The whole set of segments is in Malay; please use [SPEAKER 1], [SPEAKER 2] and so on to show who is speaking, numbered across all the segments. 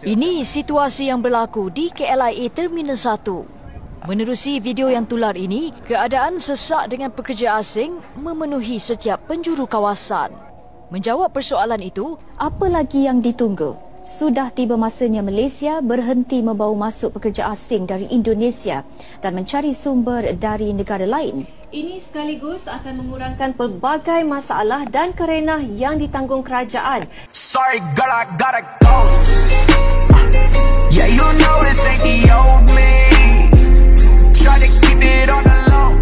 [SPEAKER 1] Ini situasi yang berlaku di KLIA Terminal 1. Menerusi video yang tular ini, keadaan sesak dengan pekerja asing memenuhi setiap penjuru kawasan. Menjawab persoalan itu,
[SPEAKER 2] apa lagi yang ditunggu? Sudah tiba masanya Malaysia berhenti membawa masuk pekerja asing dari Indonesia dan mencari sumber dari negara lain. Ini sekaligus akan mengurangkan pelbagai masalah dan kerenah yang ditanggung kerajaan.
[SPEAKER 3] Sorry girl, I gotta go. Yeah, you know this ain't the old me. Try to keep it on the low.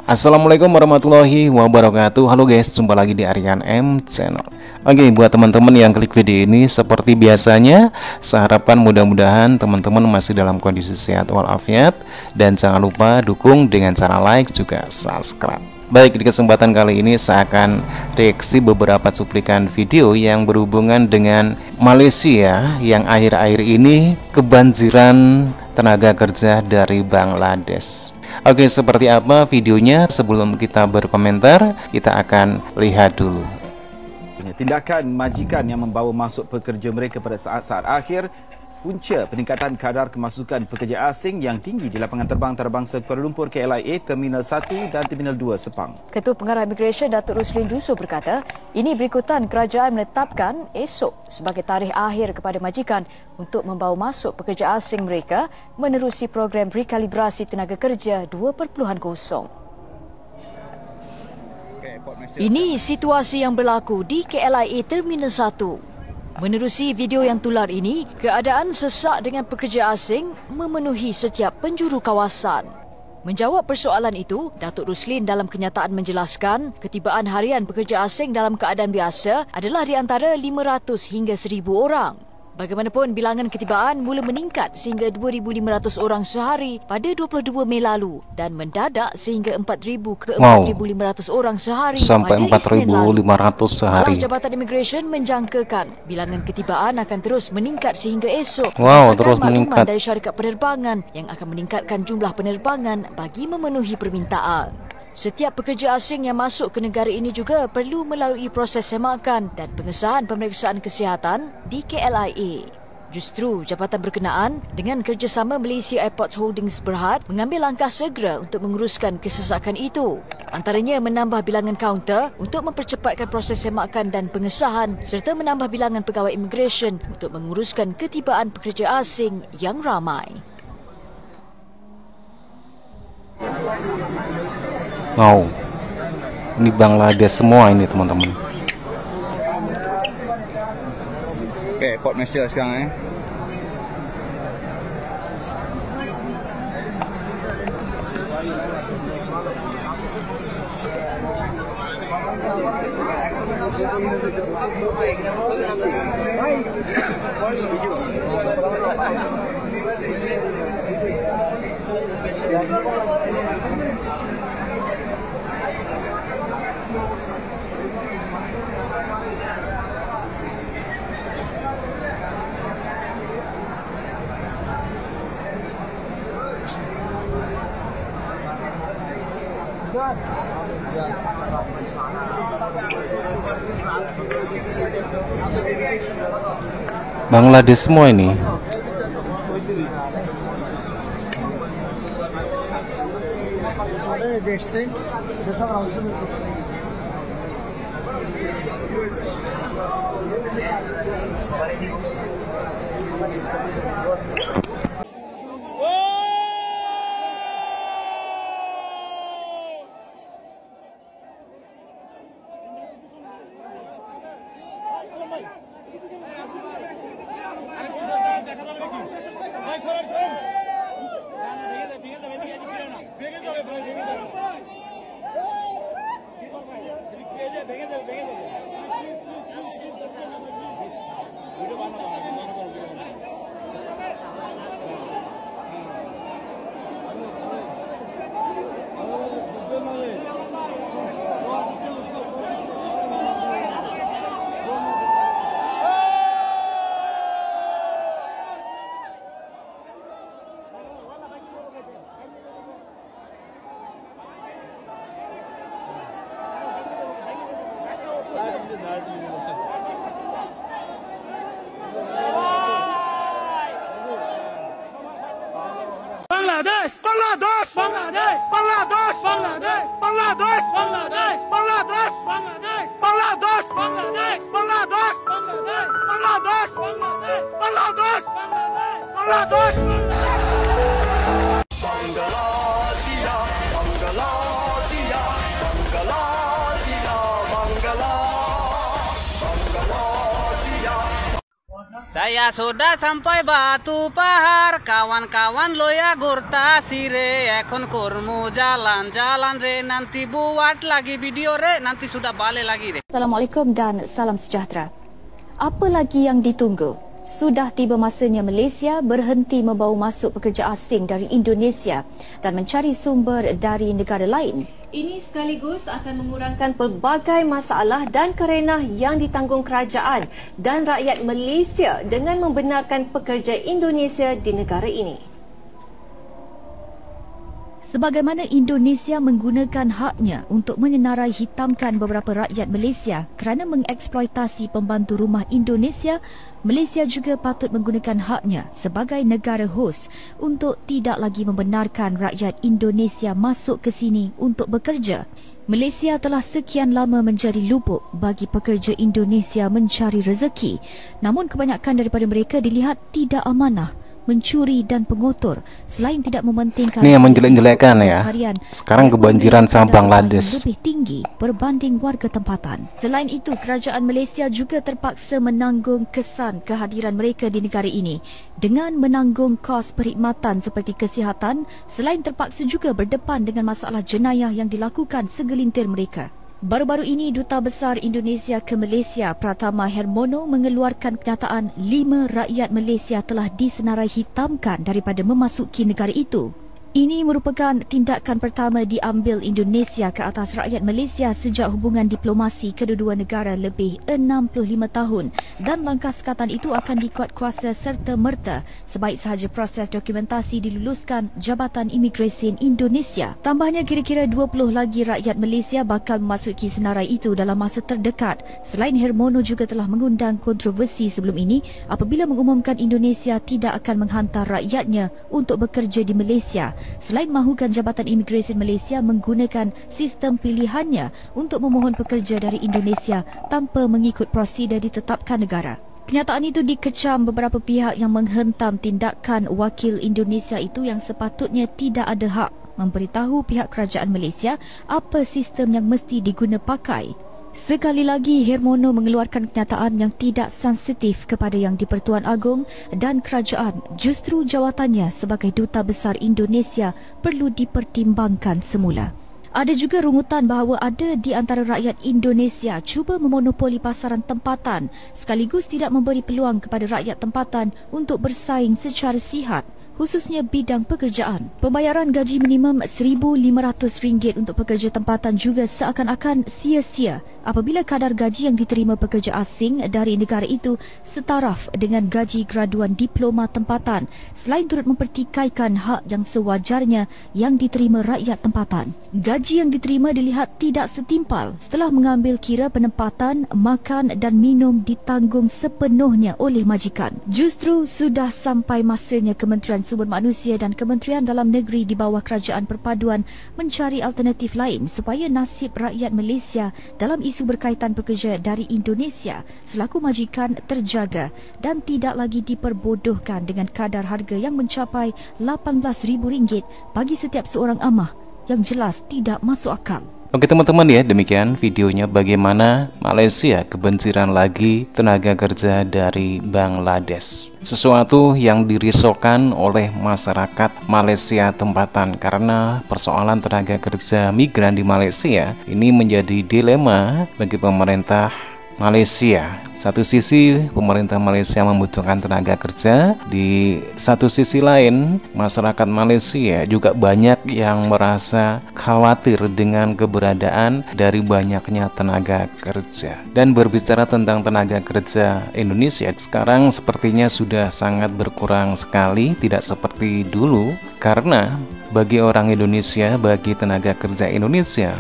[SPEAKER 4] Assalamualaikum warahmatullahi wabarakatuh. Halo guys, jumpa lagi di Aryan M Channel. Oke, buat teman-teman yang klik video ini, seperti biasanya, seharapan mudah-mudahan teman-teman masih dalam kondisi sehat walafiat. Dan jangan lupa dukung dengan cara like juga subscribe. Baik, di kesempatan kali ini saya akan reaksi beberapa cuplikan video yang berhubungan dengan Malaysia yang akhir-akhir ini kebanjiran tenaga kerja dari Bangladesh. Oke, seperti apa videonya? Sebelum kita berkomentar, kita akan lihat dulu.
[SPEAKER 5] Tindakan majikan yang membawa masuk pekerja mereka pada saat-saat akhir punca peningkatan kadar kemasukan pekerja asing yang tinggi di lapangan terbang antarabangsa Kuala Lumpur KLIA Terminal 1 dan Terminal 2 Sepang.
[SPEAKER 1] Ketua Pengarah Imigresen Datuk Ruslin Juso berkata, ini berikutan kerajaan menetapkan esok sebagai tarikh akhir kepada majikan untuk membawa masuk pekerja asing mereka menerusi program rekalibrasi tenaga kerja 2.0. Ini situasi yang berlaku di KLIA Terminal 1. Menerusi video yang tular ini, keadaan sesak dengan pekerja asing memenuhi setiap penjuru kawasan. Menjawab persoalan itu, Datuk Ruslin dalam kenyataan menjelaskan ketibaan harian pekerja asing dalam keadaan biasa adalah di antara 500 hingga 1,000 orang. Bagaimanapun, bilangan ketibaan mula meningkat sehingga 2,500 orang sehari pada 22 Mei lalu dan mendadak sehingga 4,000 ke 4,500 orang sehari
[SPEAKER 4] sampai
[SPEAKER 1] pada Isnin lalu.
[SPEAKER 4] 4,500 sehari.
[SPEAKER 1] Jabatan Imigresen menjangkakan bilangan ketibaan akan terus meningkat sehingga esok.
[SPEAKER 4] Terus meningkat
[SPEAKER 1] dari syarikat penerbangan yang akan meningkatkan jumlah penerbangan bagi memenuhi permintaan. Setiap pekerja asing yang masuk ke negara ini juga perlu melalui proses semakan dan pengesahan pemeriksaan kesihatan di KLIA. Justru jabatan berkenaan dengan kerjasama Malaysia Airports Holdings Berhad mengambil langkah segera untuk menguruskan kesesakan itu. Antaranya menambah bilangan kaunter untuk mempercepatkan proses semakan dan pengesahan serta menambah bilangan pegawai imigresen untuk menguruskan ketibaan pekerja asing yang ramai.
[SPEAKER 4] Ini Bangladesh semua ini teman-teman.
[SPEAKER 6] Oke, Port Malaysia sekarang
[SPEAKER 4] Bangladesh semua ini.
[SPEAKER 3] Bangladesh, Bangladesh, Bangladesh, Bangladesh, Bangladesh, Bangladesh, Bangladesh, Bangladesh, Bangladesh, Bangladesh, Bangladesh, Bangladesh, Bangladesh, Bangladesh, Bangladesh, Bangladesh. Bangladesh,
[SPEAKER 7] Saya sudah sampai Batu Pahar, kawan-kawan loya gurta sire, ekon kurmu jalan-jalan re, nanti buat lagi video re, nanti sudah balik lagi re.
[SPEAKER 2] Assalamualaikum dan salam sejahtera. Apa lagi yang ditunggu? Sudah tiba masanya Malaysia berhenti membawa masuk pekerja asing dari Indonesia dan mencari sumber dari negara lain. Ini sekaligus akan mengurangkan pelbagai masalah dan kerenah yang ditanggung kerajaan dan rakyat Malaysia dengan membenarkan pekerja Indonesia di negara ini. Sebagaimana Indonesia menggunakan haknya untuk menyenarai hitamkan beberapa rakyat Malaysia kerana mengeksploitasi pembantu rumah Indonesia, Malaysia juga patut menggunakan haknya sebagai negara hos untuk tidak lagi membenarkan rakyat Indonesia masuk ke sini untuk bekerja. Malaysia telah sekian lama menjadi lubuk bagi pekerja Indonesia mencari rezeki, namun kebanyakan daripada mereka dilihat tidak amanah, mencuri dan pengotor selain tidak mementingkan
[SPEAKER 4] ini yang menjelek-jelekkan ya. Sekarang kebanjiran sama Bangladesh
[SPEAKER 2] lebih tinggi berbanding warga tempatan. Selain itu, kerajaan Malaysia juga terpaksa menanggung kesan kehadiran mereka di negara ini dengan menanggung kos perkhidmatan seperti kesihatan, selain terpaksa juga berdepan dengan masalah jenayah yang dilakukan segelintir mereka. Baru-baru ini, Duta Besar Indonesia ke Malaysia, Pratama Hermono, mengeluarkan kenyataan 5 rakyat Malaysia telah disenarai hitamkan daripada memasuki negara itu. Ini merupakan tindakan pertama diambil Indonesia ke atas rakyat Malaysia sejak hubungan diplomasi kedua-dua negara lebih 65 tahun dan langkah sekatan itu akan dikuat kuasa serta-merta sebaik sahaja proses dokumentasi diluluskan Jabatan Imigresen Indonesia. Tambahnya, kira-kira 20 lagi rakyat Malaysia bakal memasuki senarai itu dalam masa terdekat. Selain Hermono juga telah mengundang kontroversi sebelum ini apabila mengumumkan Indonesia tidak akan menghantar rakyatnya untuk bekerja di Malaysia. Selain mahukan Jabatan Imigresen Malaysia menggunakan sistem pilihannya untuk memohon pekerja dari Indonesia tanpa mengikut prosedur ditetapkan negara. Kenyataan itu dikecam beberapa pihak yang menghentam tindakan wakil Indonesia itu yang sepatutnya tidak ada hak memberitahu pihak kerajaan Malaysia apa sistem yang mesti diguna pakai. Sekali lagi, Hermono mengeluarkan kenyataan yang tidak sensitif kepada Yang di-Pertuan Agong dan kerajaan. Justru jawatannya sebagai Duta Besar Indonesia perlu dipertimbangkan semula. Ada juga rungutan bahawa ada di antara rakyat Indonesia cuba memonopoli pasaran tempatan sekaligus tidak memberi peluang kepada rakyat tempatan untuk bersaing secara sihat, khususnya bidang pekerjaan. Pembayaran gaji minimum RM1,500 untuk pekerja tempatan juga seakan-akan sia-sia apabila kadar gaji yang diterima pekerja asing dari negara itu setaraf dengan gaji graduan diploma tempatan, selain turut mempertikaikan hak yang sewajarnya yang diterima rakyat tempatan. Gaji yang diterima dilihat tidak setimpal setelah mengambil kira penempatan, makan dan minum ditanggung sepenuhnya oleh majikan. Justru sudah sampai masanya Kementerian Sumber Manusia dan Kementerian Dalam Negeri di bawah Kerajaan Perpaduan mencari alternatif lain supaya nasib rakyat Malaysia dalam isu berkaitan pekerja dari Indonesia selaku majikan terjaga dan tidak lagi diperbodohkan dengan kadar harga yang mencapai RM18,000 bagi setiap seorang amah yang jelas tidak masuk akal.
[SPEAKER 4] Oke teman-teman ya, demikian videonya bagaimana Malaysia kebanjiran lagi tenaga kerja dari Bangladesh. Sesuatu yang dirisaukan oleh masyarakat Malaysia tempatan karena persoalan tenaga kerja migran di Malaysia ini menjadi dilema bagi pemerintah Malaysia. Satu sisi pemerintah Malaysia membutuhkan tenaga kerja, di satu sisi lain masyarakat Malaysia juga banyak yang merasa khawatir dengan keberadaan dari banyaknya tenaga kerja. Dan berbicara tentang tenaga kerja Indonesia, sekarang sepertinya sudah sangat berkurang sekali, tidak seperti dulu karena bagi orang Indonesia, bagi tenaga kerja Indonesia,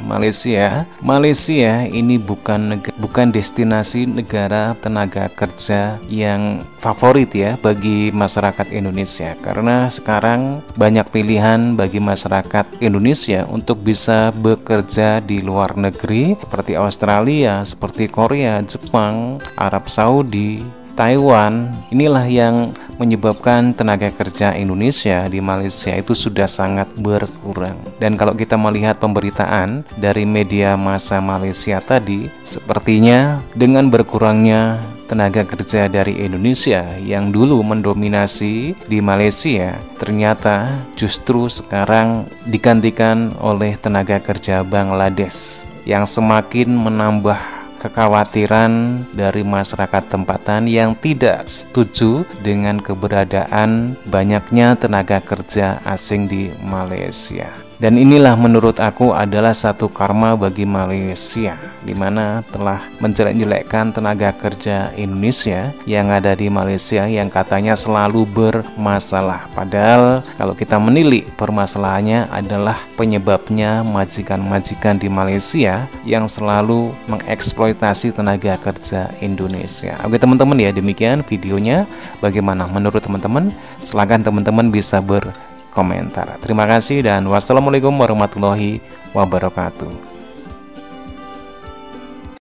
[SPEAKER 4] Malaysia ini bukan destinasi negara adalah tenaga kerja yang favorit ya bagi masyarakat Indonesia, karena sekarang banyak pilihan bagi masyarakat Indonesia untuk bisa bekerja di luar negeri seperti Australia, seperti Korea, Jepang, Arab Saudi, Taiwan. Inilah yang menyebabkan tenaga kerja Indonesia di Malaysia itu sudah sangat berkurang. Dan kalau kita melihat pemberitaan dari media massa Malaysia tadi, sepertinya dengan berkurangnya tenaga kerja dari Indonesia yang dulu mendominasi di Malaysia, ternyata justru sekarang digantikan oleh tenaga kerja Bangladesh yang semakin menambah kekhawatiran dari masyarakat tempatan yang tidak setuju dengan keberadaan banyaknya tenaga kerja asing di Malaysia. Dan inilah menurut aku adalah satu karma bagi Malaysia, di mana telah menjelek-jelekkan tenaga kerja Indonesia yang ada di Malaysia yang katanya selalu bermasalah. Padahal kalau kita menilik, permasalahannya adalah penyebabnya majikan-majikan di Malaysia yang selalu mengeksploitasi tenaga kerja Indonesia. Oke teman-teman ya, demikian videonya. Bagaimana menurut teman-teman? Silakan teman-teman bisa berkomentar. Terima kasih dan wassalamualaikum warahmatullahi wabarakatuh.